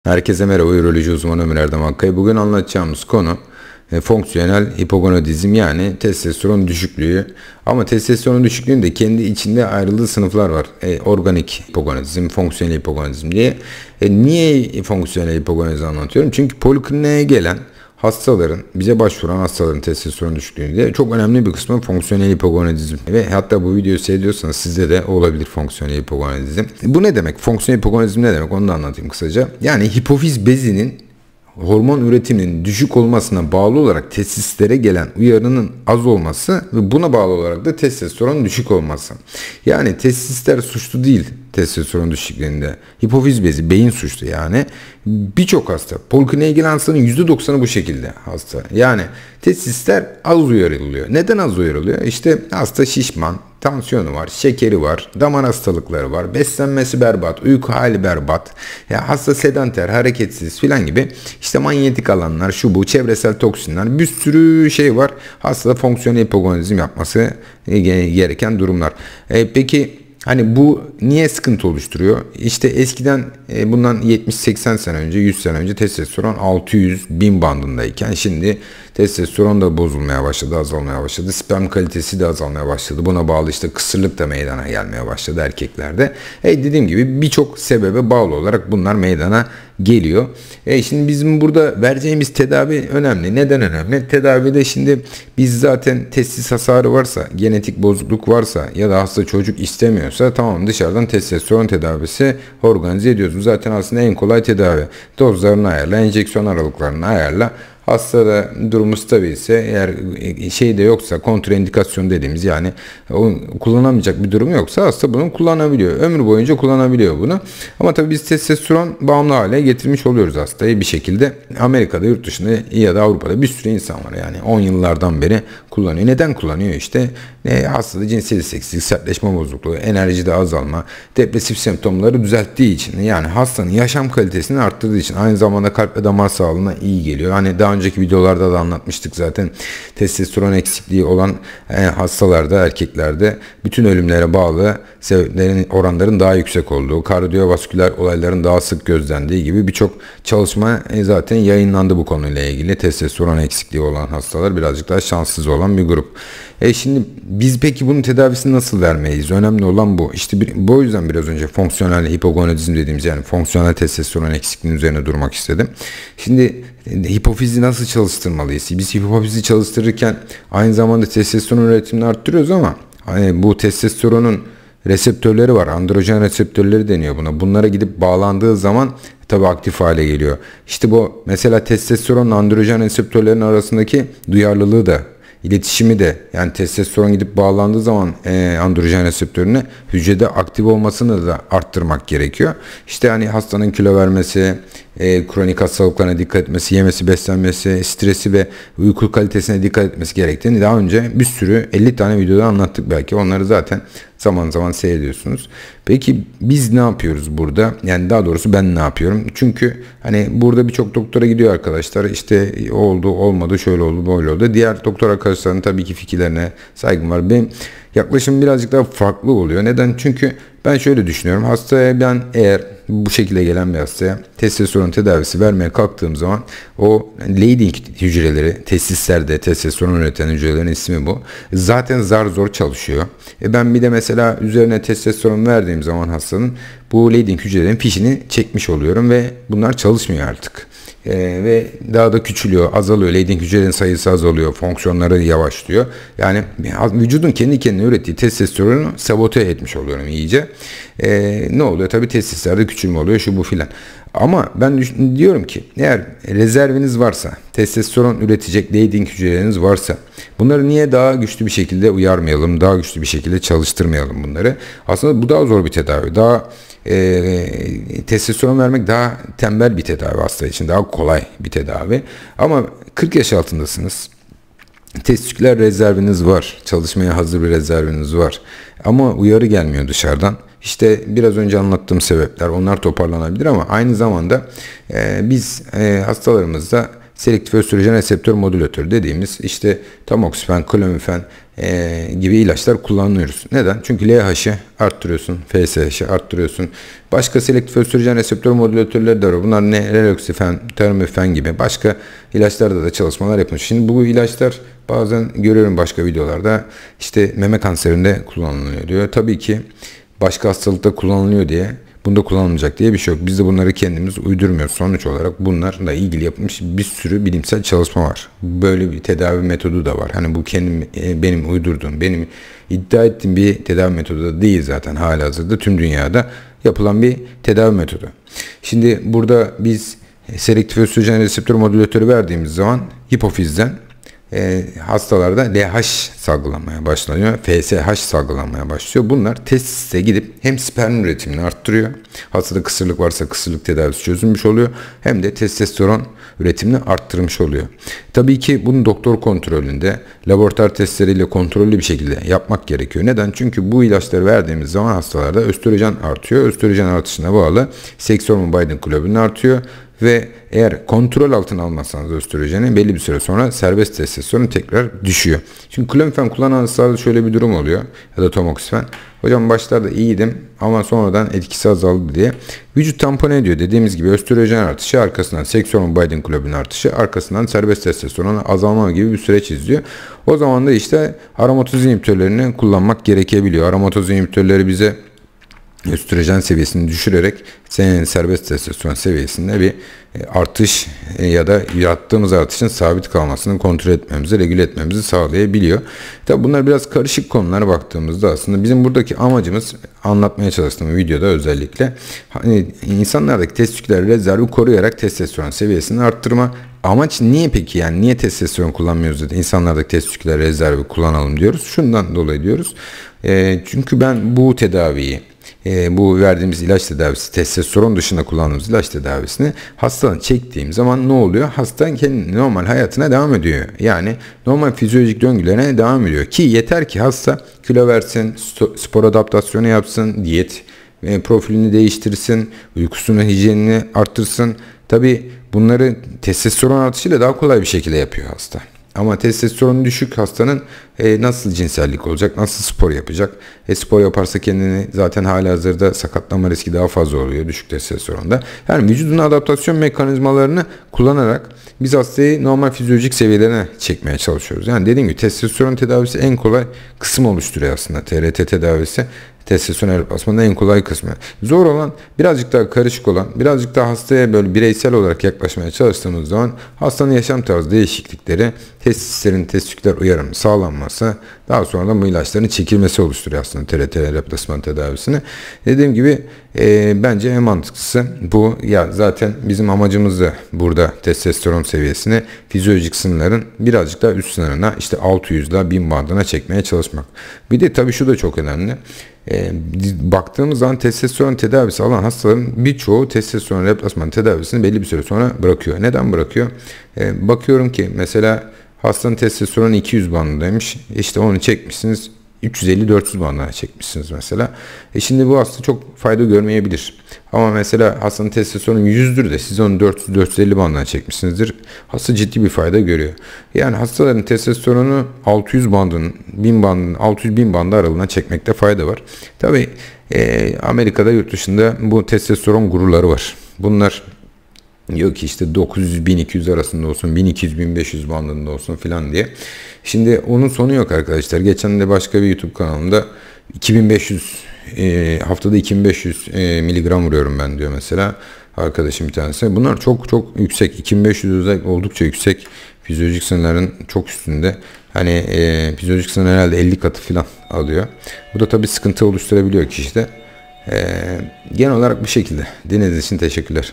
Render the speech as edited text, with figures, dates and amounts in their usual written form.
Herkese merhaba, uroloji uzmanı Ömer Erdem Akkaya. Bugün anlatacağımız konu fonksiyonel hipogonadizm, yani testosteron düşüklüğü. Ama testosteron düşüklüğünün de kendi içinde ayrıldığı sınıflar var. Organik hipogonadizm, fonksiyonel hipogonadizm diye. Niye fonksiyonel hipogonadizm anlatıyorum? Çünkü polikliniğe gelen hastaların, bize başvuran hastaların testosteron düşüklüğünde çok önemli bir kısmı fonksiyonel hipogonadizm. Ve hatta bu videoyu seyrediyorsanız sizde de olabilir fonksiyonel hipogonadizm. Bu ne demek? Fonksiyonel hipogonadizm ne demek? Onu da anlatayım kısaca. Yani hipofiz bezinin hormon üretiminin düşük olmasına bağlı olarak testislere gelen uyarının az olması ve buna bağlı olarak da testosteron düşük olması. Yani testisler suçlu değil testosteron düşüklüğünde. Hipofiz bezi, beyin suçlu yani. Birçok hasta, polikliniğe gelen hastanın %90'ı bu şekilde hasta. Yani testisler az uyarılıyor. Neden az uyarılıyor? İşte hasta şişman, tansiyonu var, şekeri var, damar hastalıkları var, beslenmesi berbat, uyku hali berbat, ya hasta sedanter, hareketsiz filan gibi, işte manyetik alanlar, şu bu, çevresel toksinler, bir sürü şey var. Hastada fonksiyonel hipogonadizm yapması gereken durumlar. Peki hani bu niye sıkıntı oluşturuyor? İşte eskiden bundan 70-80 sene önce, 100 sene önce testosteron 600-1000 bandındayken şimdi testosteron da bozulmaya başladı, azalmaya başladı. Sperm kalitesi de azalmaya başladı. Buna bağlı işte kısırlık da meydana gelmeye başladı erkeklerde. Dediğim gibi birçok sebebe bağlı olarak bunlar meydana geliyor. Şimdi bizim burada vereceğimiz tedavi önemli. Neden önemli? Tedavide şimdi biz zaten testis hasarı varsa, genetik bozukluk varsa ya da hasta çocuk istemiyorsa tamam, dışarıdan testosteron tedavisi organize ediyoruz. Zaten aslında en kolay tedavi. Dozlarını ayarla, enjeksiyon aralıklarını ayarla. Hastada durumu stabilse, eğer şey de yoksa, kontraindikasyon dediğimiz, yani kullanamayacak bir durum yoksa hasta bunu kullanabiliyor. Ömür boyunca kullanabiliyor bunu. Ama tabii biz testosteron bağımlı hale getirmiş oluyoruz hastayı bir şekilde. Amerika'da, yurt dışında ya da Avrupa'da bir sürü insan var, yani 10 yıllardan beri kullanıyor. Neden kullanıyor? İşte hastada cinsel isteksizlik, sertleşme bozukluğu, enerjide azalma, depresif semptomları düzelttiği için, yani hastanın yaşam kalitesini arttırdığı için, aynı zamanda kalp ve damar sağlığına iyi geliyor. Hani daha önceki videolarda da anlatmıştık zaten, testosteron eksikliği olan hastalarda, erkeklerde bütün ölümlere bağlı sebeplerin, oranların daha yüksek olduğu, kardiyovasküler olayların daha sık gözlendiği gibi birçok çalışma zaten yayınlandı bu konuyla ilgili. Testosteron eksikliği olan hastalar birazcık daha şanssız olan bir grup. Şimdi biz peki bunun tedavisini nasıl vermeliyiz? Önemli olan bu. İşte bu yüzden biraz önce fonksiyonel hipogonadizm dediğimiz, yani fonksiyonel testosteron eksikliğinin üzerine durmak istedim. Şimdi hipofizi nasıl çalıştırmalıyız? Biz hipofizi çalıştırırken aynı zamanda testosteron üretimini arttırıyoruz ama bu testosteronun reseptörleri var. Androjen reseptörleri deniyor buna. Bunlara gidip bağlandığı zaman tabii aktif hale geliyor. İşte bu mesela testosteronla androjen reseptörlerin arasındaki duyarlılığı da, İletişimi de, yani testosteron gidip bağlandığı zaman androjen reseptörüne, hücrede aktif olmasını da arttırmak gerekiyor. İşte hani hastanın kilo vermesi, kronik hastalıklarına dikkat etmesi, yemesi, beslenmesi, stresi ve uyku kalitesine dikkat etmesi gerektiğini daha önce bir sürü 50 tane videoda anlattık belki. Onları zaten zaman zaman seyrediyorsunuz. Peki biz ne yapıyoruz burada? Yani daha doğrusu ben ne yapıyorum? Çünkü hani burada birçok doktora gidiyor arkadaşlar. İşte oldu, olmadı, şöyle oldu, böyle oldu. Diğer doktor arkadaşların tabii ki fikirlerine saygım var. Benim yaklaşım birazcık daha farklı oluyor. Neden? Çünkü ben şöyle düşünüyorum. Hastaya ben, eğer bu şekilde gelen bir hastaya testosteron tedavisi vermeye kalktığım zaman, o Leydig hücreleri, testislerde testosteron üreten hücrelerin ismi bu, zaten zar zor çalışıyor. Ben bir de mesela üzerine testosteron verdiğim zaman hastanın bu Leydig hücrelerin fişini çekmiş oluyorum ve bunlar çalışmıyor artık. Ve daha da küçülüyor, azalıyor. Leydig hücrelerin sayısı azalıyor, fonksiyonları yavaşlıyor. Yani vücudun kendi kendine ürettiği testosteronu sabote etmiş oluyorum iyice. Ne oluyor? Tabii testislerde küçülme oluyor, şu bu filan. Ama ben diyorum ki, eğer rezerviniz varsa, testosteron üretecek Leydig hücreleriniz varsa, bunları niye daha güçlü bir şekilde uyarmayalım, daha güçlü bir şekilde çalıştırmayalım bunları? Aslında bu daha zor bir tedavi. Daha testosteron vermek daha tembel bir tedavi hasta için, daha kolay bir tedavi. Ama 40 yaş altındasınız. Testiküler rezerviniz var. Çalışmaya hazır bir rezerviniz var. Ama uyarı gelmiyor dışarıdan. İşte biraz önce anlattığım sebepler, onlar toparlanabilir ama aynı zamanda biz hastalarımızda selektif östrojen reseptör modülatörü dediğimiz işte tamoksifen, klomifen gibi ilaçlar kullanıyoruz. Neden? Çünkü LH'ı arttırıyorsun, FSH'ı arttırıyorsun. Başka selektif östrojen reseptör modülatörleri de var. Bunlar ne? Reloxifen, termofen gibi başka ilaçlarda da çalışmalar yapılmış. Şimdi bu ilaçlar bazen görüyorum başka videolarda işte meme kanserinde kullanılıyor diyor. Tabii ki başka hastalıkta kullanılıyor diye bunda kullanılmayacak diye bir şey yok. Biz de bunları kendimiz uydurmuyoruz. Sonuç olarak bunlarla ilgili yapılmış bir sürü bilimsel çalışma var. Böyle bir tedavi metodu da var. Hani bu benim uydurduğum, benim iddia ettiğim bir tedavi metodu da değil zaten halihazırda tüm dünyada yapılan bir tedavi metodu. Şimdi burada biz selektif östrojen reseptör modülatörü verdiğimiz zaman hipofizden hastalarda LH salgılanmaya başlanıyor. FSH salgılanmaya başlıyor. Bunlar testise gidip hem sperm üretimini arttırıyor. Hastada kısırlık varsa kısırlık tedavisi çözülmüş oluyor. Hem de testosteron üretimini arttırmış oluyor. Tabii ki bunu doktor kontrolünde laboratuvar testleriyle kontrollü bir şekilde yapmak gerekiyor. Neden? Çünkü bu ilaçları verdiğimiz zaman hastalarda östrojen artıyor. Östrojen artışına bağlı seks hormonu Biden globulin artıyor. Ve eğer kontrol altına almazsanız östrojeni belli bir süre sonra serbest testosteron tekrar düşüyor. Çünkü klomifen kullanan hastalarda şöyle bir durum oluyor ya da tamoksifen. Hocam başlarda iyiydim ama sonradan etkisi azaldı diye. Vücut tampone ediyor. Dediğimiz gibi östrojen artışı arkasından seks hormonu Biden globulin artışı arkasından serbest testosteron azalma gibi bir süreç izliyor. O zaman da işte aromataz inhibitörlerini kullanmak gerekebiliyor. Aromataz inhibitörleri bize östrojen seviyesini düşürerek serbest testosteron seviyesinde bir artış ya da yarattığımız artışın sabit kalmasını kontrol etmemizi, regüle etmemizi sağlayabiliyor. Tabi bunlar biraz karışık konulara baktığımızda aslında bizim buradaki amacımız anlatmaya çalıştığım videoda özellikle hani insanlardaki testiküler rezervi koruyarak testosteron seviyesini arttırma. Amaç niye peki, yani niye testosteron kullanmıyoruz da insanlardaki testiküler rezervi kullanalım diyoruz. Şundan dolayı diyoruz. Çünkü ben bu tedaviyi bu verdiğimiz ilaç tedavisi, testosteron dışında kullandığımız ilaç tedavisini hastadan çektiğim zaman ne oluyor? Hasta kendi normal hayatına devam ediyor. Yani normal fizyolojik döngülerine devam ediyor. Ki yeter ki hasta kilo versin, spor adaptasyonu yapsın, diyet profilini değiştirsin, uykusunu, hijyenini arttırsın. Tabi bunları testosteron artışıyla daha kolay bir şekilde yapıyor hasta. Ama testosteron düşük hastanın nasıl cinsellik olacak, nasıl spor yapacak? Spor yaparsa kendini zaten halihazırda sakatlanma riski daha fazla oluyor düşük testosteronda. Yani vücudun adaptasyon mekanizmalarını kullanarak biz hastayı normal fizyolojik seviyelerine çekmeye çalışıyoruz. Yani dediğim gibi testosteron tedavisi en kolay kısım oluşturuyor aslında. TRT tedavisi testosteron replasmanın en kolay kısmı. Zor olan, birazcık daha karışık olan, birazcık daha hastaya böyle bireysel olarak yaklaşmaya çalıştığımız zaman hastanın yaşam tarzı değişiklikleri, testislerin testiküler uyarımı sağlanması, daha sonra da bu ilaçların çekilmesi oluşturuyor aslında TRT replasman tedavisini. Dediğim gibi bence en mantıklısı bu. Ya zaten bizim amacımız da burada testosteron seviyesini fizyolojik sınırların birazcık daha üst sınırına, işte 600 ile 1000 bandına çekmeye çalışmak. Bir de tabii şu da çok önemli. Baktığımız zaman testosteron tedavisi alan hastaların birçoğu testosteron replasman tedavisini belli bir süre sonra bırakıyor. Neden bırakıyor? Bakıyorum ki mesela hastanın testosteronu 200 bandındaymış. İşte onu çekmişsiniz 350-400 bandına çekmişsiniz mesela. Şimdi bu hasta çok fayda görmeyebilir. Ama mesela hastanın testosteronu 100'dür de siz onu 400-450 bandına çekmişsinizdir. Hasta ciddi bir fayda görüyor. Yani hastaların testosteronu 600 bandın, 1000 bandın, 600-1000 bandı aralığına çekmekte fayda var. Tabii Amerika'da, yurt dışında bu testosteron guruları var. Bunlar diyor ki işte 900-1200 arasında olsun, 1200-1500 bandında olsun filan diye. Şimdi onun sonu yok arkadaşlar. Geçen de başka bir YouTube kanalında 2500 haftada 2500 miligram vuruyorum ben diyor mesela arkadaşım bir tanesi. Bunlar çok çok yüksek. 2500 özellikle oldukça yüksek. Fizyolojik sınırların çok üstünde. Hani fizyolojik sınır herhalde 50 katı filan alıyor. Bu da tabii sıkıntı oluşturabiliyor kişide. Genel olarak bu şekilde. Dinlediğiniz için teşekkürler.